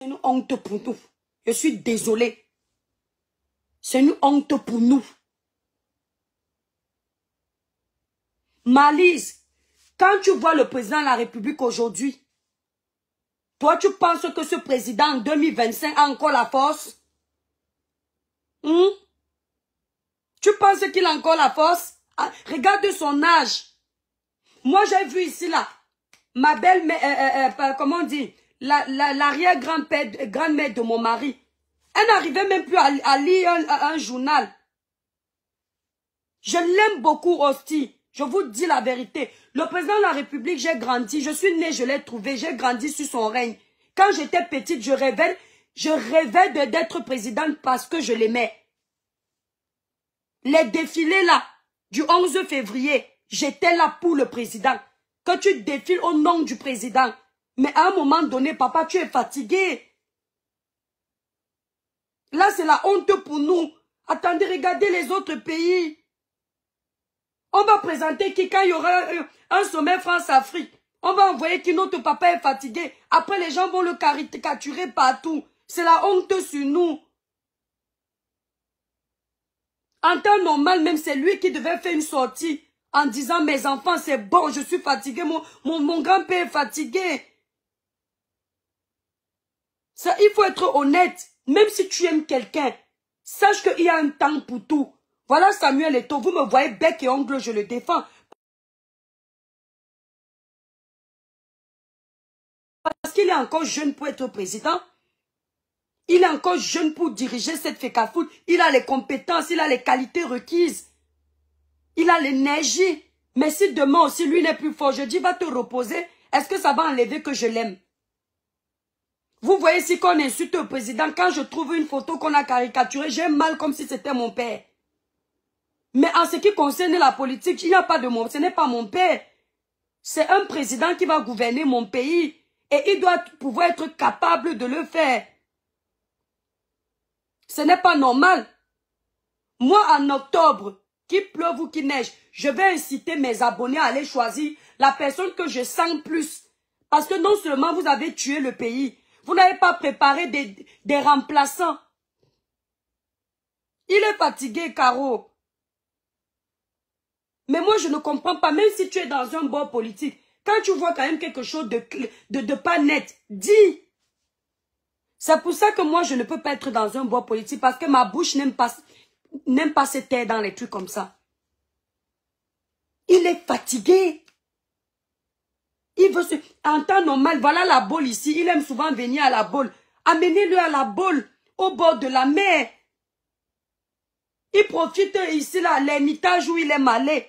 une honte pour nous. Je suis désolée. C'est une honte pour nous. Malise, quand tu vois le président de la République aujourd'hui, toi, tu penses que ce président en 2025 a encore la force? Tu penses qu'il a encore la force? Ah, regarde son âge. Moi, j'ai vu ici, là, ma belle-mère, comment on dit, l'arrière-grand-mère de mon mari. Elle n'arrivait même plus à lire un journal. Je l'aime beaucoup, Hostie. Je vous dis la vérité. Le président de la République, j'ai grandi. Je suis née, je l'ai trouvé. J'ai grandi sur son règne. Quand j'étais petite, je rêvais d'être présidente parce que je l'aimais. Les défilés là, du 11 février, j'étais là pour le président. Que tu défiles au nom du président. Mais à un moment donné, papa, tu es fatigué. Là, c'est la honte pour nous. Attendez, regardez les autres pays. On va présenter qui quand il y aura un sommet France-Afrique. On va envoyer qui notre papa est fatigué. Après, les gens vont le caricaturer partout. C'est la honte sur nous. En temps normal, même c'est lui qui devait faire une sortie en disant, mes enfants, c'est bon, je suis fatigué, mon grand-père est fatigué. Ça, il faut être honnête. Même si tu aimes quelqu'un, sache qu'il y a un temps pour tout. Voilà Samuel Eto'o, vous me voyez bec et ongle, je le défends. Parce qu'il est encore jeune pour être président. Il est encore jeune pour diriger cette FECAFOOT. Il a les compétences, il a les qualités requises. Il a l'énergie. Mais si demain aussi lui n'est plus fort, je dis va te reposer. Est-ce que ça va enlever que je l'aime? Vous voyez si qu'on insulte le président, quand je trouve une photo qu'on a caricaturée, j'ai mal comme si c'était mon père. Mais en ce qui concerne la politique, il n'y a pas de mon, ce n'est pas mon père. C'est un président qui va gouverner mon pays. Et il doit pouvoir être capable de le faire. Ce n'est pas normal. Moi, en octobre, qu'il pleuve ou qu'il neige, je vais inciter mes abonnés à aller choisir la personne que je sens plus. Parce que non seulement vous avez tué le pays, vous n'avez pas préparé des remplaçants. Il est fatigué, Caro. Mais moi, je ne comprends pas, même si tu es dans un bord politique, quand tu vois quand même quelque chose de pas net, dis. C'est pour ça que moi, je ne peux pas être dans un bord politique, parce que ma bouche n'aime pas se taire dans les trucs comme ça. Il est fatigué. Il veut se... En temps normal, voilà la boule ici. Il aime souvent venir à la boule. Amenez-le à la boule, au bord de la mer. Il profite ici, là, l'ermitage où il est malé.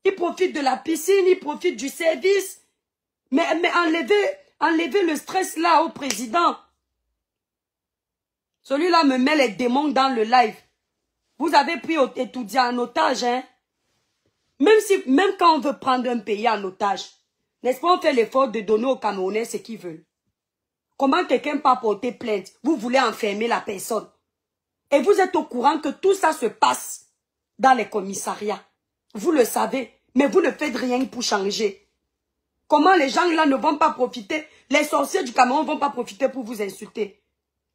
Il profite de la piscine, il profite du service. Mais enlevez le stress là au président. Celui-là me met les démons dans le live. Vous avez pris étudiant en otage, hein? Même quand on veut prendre un pays en otage, n'est-ce pas, on fait l'effort de donner aux Camerounais ce qu'ils veulent. Comment quelqu'un peut porter plainte? Vous voulez enfermer la personne. Et vous êtes au courant que tout ça se passe dans les commissariats. Vous le savez, mais vous ne faites rien pour changer. Comment les gens là ne vont pas profiter? Les sorciers du Cameroun ne vont pas profiter pour vous insulter.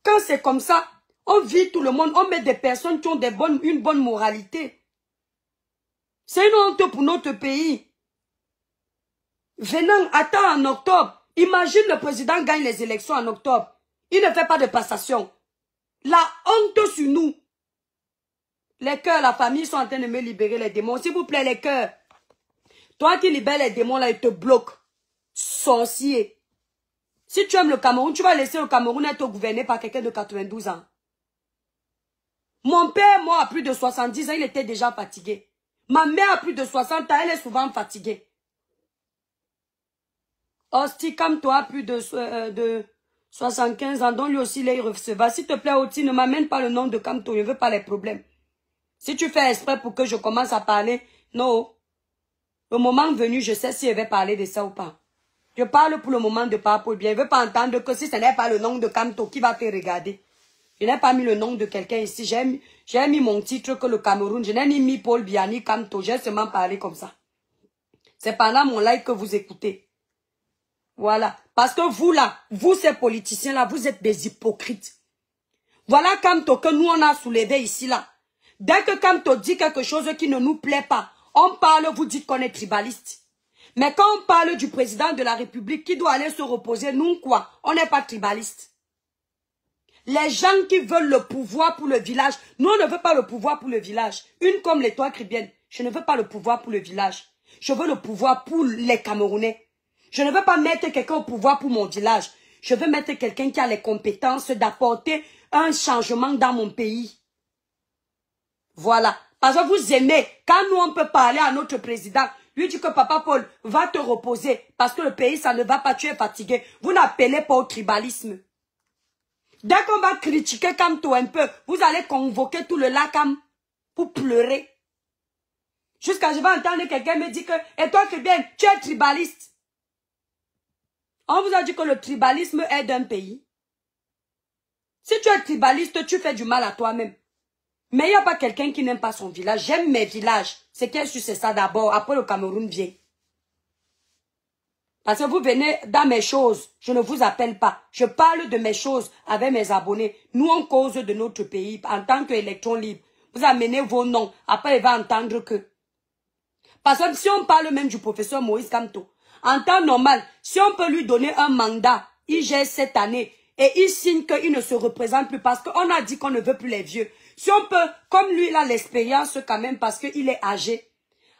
Quand c'est comme ça, on vit tout le monde, on met des personnes qui ont une bonne moralité. C'est une honte pour notre pays. Venant, attends en octobre. Imagine le président gagne les élections en octobre. Il ne fait pas de passation. La honte sur nous. Les cœurs, la famille sont en train de me libérer les démons. S'il vous plaît, les cœurs. Toi qui libères les démons là, ils te bloquent. Sorcier. Si tu aimes le Cameroun, tu vas laisser le Cameroun être gouverné par quelqu'un de 92 ans. Mon père, moi, à plus de 70 ans, il était déjà fatigué. Ma mère, à plus de 60 ans, elle est souvent fatiguée. Hostie, comme toi, plus de 75 ans, donc lui aussi, il est recevable. S'il te plaît, Oti, ne m'amène pas le nom de Kamto, je ne veux pas les problèmes. Si tu fais exprès pour que je commence à parler, non. Le moment venu, je sais si je vais parler de ça ou pas. Je parle pour le moment de pas pour bien. Je ne veux pas entendre que si ce n'est pas le nom de Kamto qui va te regarder. Je n'ai pas mis le nom de quelqu'un ici. J'ai mis mon titre que le Cameroun. Je n'ai ni mis Paul Biani Kamto. J'ai seulement parlé comme ça. C'est pendant mon live que vous écoutez. Voilà. Parce que vous là, vous ces politiciens là, vous êtes des hypocrites. Voilà Kamto que nous on a soulevé ici là. Dès que Kamto dit quelque chose qui ne nous plaît pas, on parle, vous dites qu'on est tribaliste. Mais quand on parle du président de la République qui doit aller se reposer, nous quoi? On n'est pas tribaliste. Les gens qui veulent le pouvoir pour le village, nous on ne veut pas le pouvoir pour le village. Une comme l'étoile caribéenne, je ne veux pas le pouvoir pour le village. Je veux le pouvoir pour les Camerounais. Je ne veux pas mettre quelqu'un au pouvoir pour mon village. Je veux mettre quelqu'un qui a les compétences d'apporter un changement dans mon pays. Voilà. Parce que vous aimez, quand nous on peut parler à notre président, lui dit que Papa Paul va te reposer parce que le pays ça ne va pas, tu es fatigué. Vous n'appelez pas au tribalisme. Dès qu'on va critiquer Kamto un peu, vous allez convoquer tout le Lakam pour pleurer. Jusqu'à je vais entendre quelqu'un me dire que, et toi bien, tu es tribaliste. On vous a dit que le tribalisme est d'un pays. Si tu es tribaliste, tu fais du mal à toi-même. Mais il n'y a pas quelqu'un qui n'aime pas son village. J'aime mes villages. C'est qu'est-ce que c'est ça d'abord. Après le Cameroun vient. Parce que vous venez dans mes choses. Je ne vous appelle pas. Je parle de mes choses avec mes abonnés. Nous, on cause de notre pays en tant qu'électron libre. Vous amenez vos noms. Après, il va entendre que. Parce que si on parle même du professeur Moïse Kamto, en temps normal, si on peut lui donner un mandat, il gère cette année et il signe qu'il ne se représente plus parce qu'on a dit qu'on ne veut plus les vieux. Si on peut, comme lui, il a l'expérience quand même parce qu'il est âgé.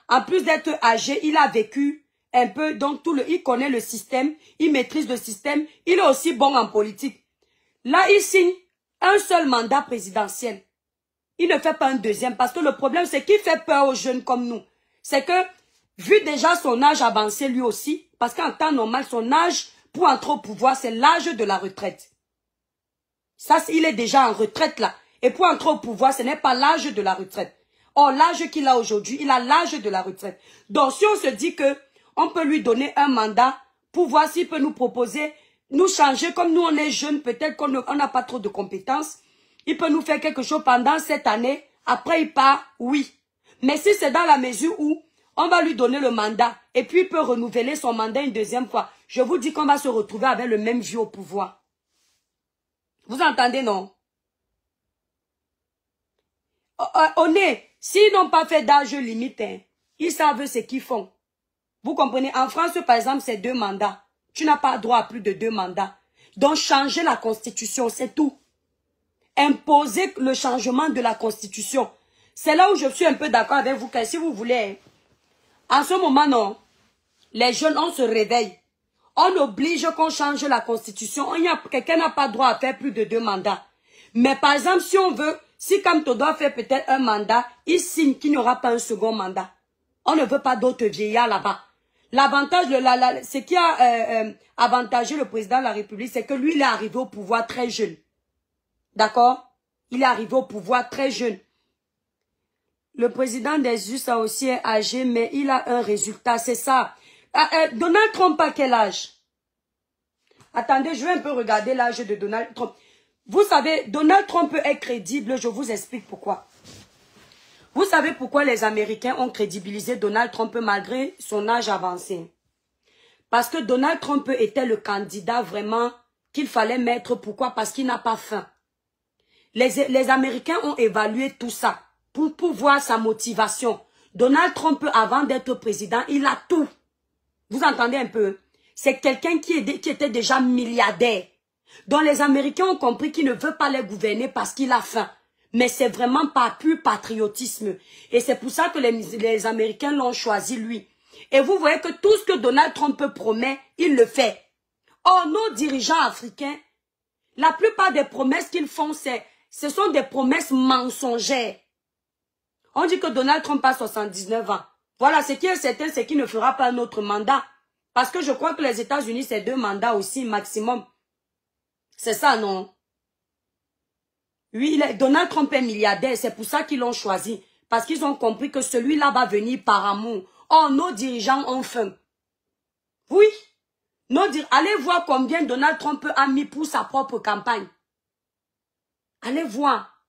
En plus d'être âgé, il a vécu un peu, donc il connaît le système, il maîtrise le système, il est aussi bon en politique. Là, il signe un seul mandat présidentiel. Il ne fait pas un deuxième parce que le problème, c'est qu'il fait peur aux jeunes comme nous. C'est que, vu déjà son âge avancé lui aussi, parce qu'en temps normal, son âge pour entrer au pouvoir, c'est l'âge de la retraite. Ça, il est déjà en retraite là. Et pour entrer au pouvoir, ce n'est pas l'âge de la retraite. Or, l'âge qu'il a aujourd'hui, il a l'âge de la retraite. Donc, si on se dit que on peut lui donner un mandat pour voir s'il peut nous proposer, nous changer, comme nous on est jeunes, peut-être qu'on n'a pas trop de compétences, il peut nous faire quelque chose pendant cette année, après il part, oui. Mais si c'est dans la mesure où on va lui donner le mandat et puis il peut renouveler son mandat une deuxième fois, je vous dis qu'on va se retrouver avec le même vieux au pouvoir. Vous entendez, non? On est, s'ils n'ont pas fait d'âge limite, hein, ils savent ce qu'ils font. Vous comprenez? En France, par exemple, c'est 2 mandats. Tu n'as pas droit à plus de 2 mandats. Donc, changer la constitution, c'est tout. Imposer le changement de la constitution. C'est là où je suis un peu d'accord avec vous, que si vous voulez, en ce moment, non. Les jeunes, on se réveille. On oblige qu'on change la constitution. Quelqu'un n'a pas droit à faire plus de 2 mandats. Mais par exemple, si on veut, si Kamto doit faire peut-être un mandat, il signe qu'il n'y aura pas un second mandat. On ne veut pas d'autres vieillards là-bas. L'avantage, ce qui a avantagé le président de la République, c'est que lui, il est arrivé au pouvoir très jeune. D'accord? Il est arrivé au pouvoir très jeune. Le président des US a aussi est âgé, mais il a un résultat, c'est ça. Donald Trump a quel âge? Attendez, je vais un peu regarder l'âge de Donald Trump. Vous savez, Donald Trump est crédible, je vous explique pourquoi. Vous savez pourquoi les Américains ont crédibilisé Donald Trump malgré son âge avancé? Parce que Donald Trump était le candidat vraiment qu'il fallait mettre. Pourquoi? Parce qu'il n'a pas faim. Les Américains ont évalué tout ça pour voir sa motivation. Donald Trump, avant d'être président, il a tout. Vous entendez un peu? C'est quelqu'un qui était déjà milliardaire. Donc les Américains ont compris qu'il ne veut pas les gouverner parce qu'il a faim. Mais c'est vraiment pas pur patriotisme. Et c'est pour ça que les Américains l'ont choisi lui. Et vous voyez que tout ce que Donald Trump promet, il le fait. Or, nos dirigeants africains, la plupart des promesses qu'ils font, ce sont des promesses mensongères. On dit que Donald Trump a 79 ans. Voilà, ce qui est certain, c'est qu'il ne fera pas un autre mandat. Parce que je crois que les États-Unis, c'est 2 mandats aussi maximum. C'est ça, non? Oui, Donald Trump est milliardaire, c'est pour ça qu'ils l'ont choisi. Parce qu'ils ont compris que celui-là va venir par amour. Oh, nos dirigeants ont faim. Oui. Allez voir combien Donald Trump a mis pour sa propre campagne. Allez voir.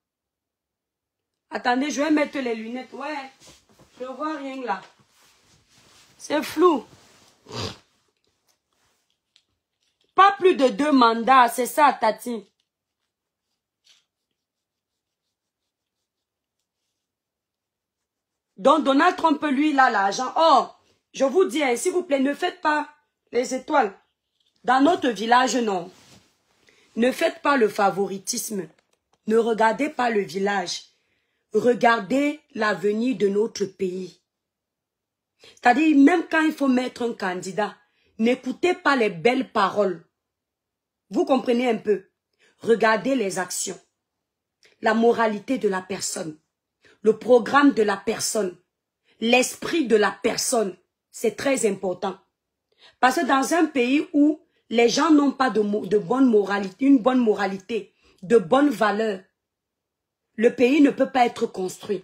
Attendez, je vais mettre les lunettes. Ouais, je ne vois rien là. C'est flou. Pas plus de 2 mandats, c'est ça, Tati. Donc, Donald Trump, lui, il a l'argent. Oh, je vous dis, hein, s'il vous plaît, ne faites pas les étoiles. Dans notre village, non. Ne faites pas le favoritisme. Ne regardez pas le village. Regardez l'avenir de notre pays. C'est-à-dire, même quand il faut mettre un candidat, n'écoutez pas les belles paroles. Vous comprenez un peu? Regardez les actions. La moralité de la personne. Le programme de la personne. L'esprit de la personne. C'est très important. Parce que dans un pays où les gens n'ont pas de bonne moralité, une bonne moralité, de bonnes valeurs, le pays ne peut pas être construit.